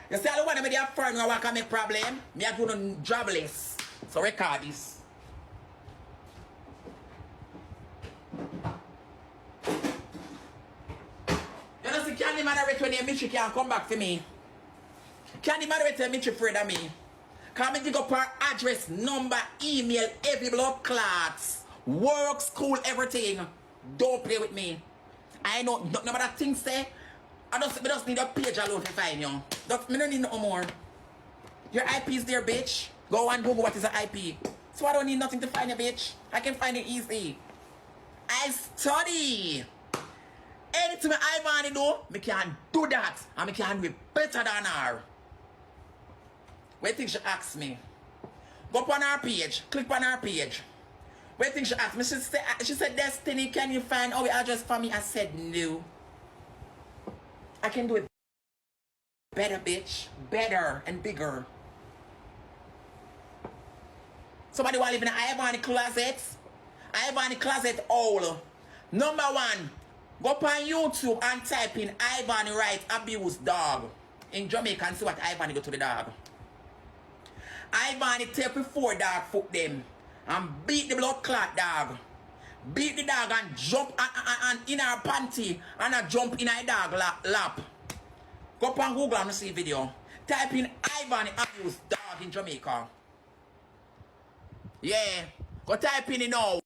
You see, I don't want to be a friend who can make problem. Me I do no jobless. So record this. You know, see, can the moderate when Mitchie can come back to me? Can the moderate Mitchie afraid of me? Can me dig up her address, number, email, every blood clots, work, school, everything. Don't play with me. I know no matter things say. I just need a page alone to find you. Me don't need no more. Your IP is there, bitch. Go and Google what is an IP. So I don't need nothing to find you, bitch. I can find it easy. I study. Anything Ivany do, me can do that. And me can be better than her. What thing she asked me? Go up on her page. Click on her page. What thing she asked me? She said, Destiny, can you find our address for me? I said, no. I can do it better, bitch. Better and bigger. Somebody want to live in an Ivany closet? Ivany closet all. Number one, go up on YouTube and type in Ivany Wright abuse dog. In Jamaica and see what Ivany do to the dog. Ivany take before dog foot them and beat the blood clot dog. Beat the dog and jump and in her panty and a jump in her dog lap. Go up on Google and see video. Type in Ivany abuse dog in Jamaica. Yeah. Go type in it now.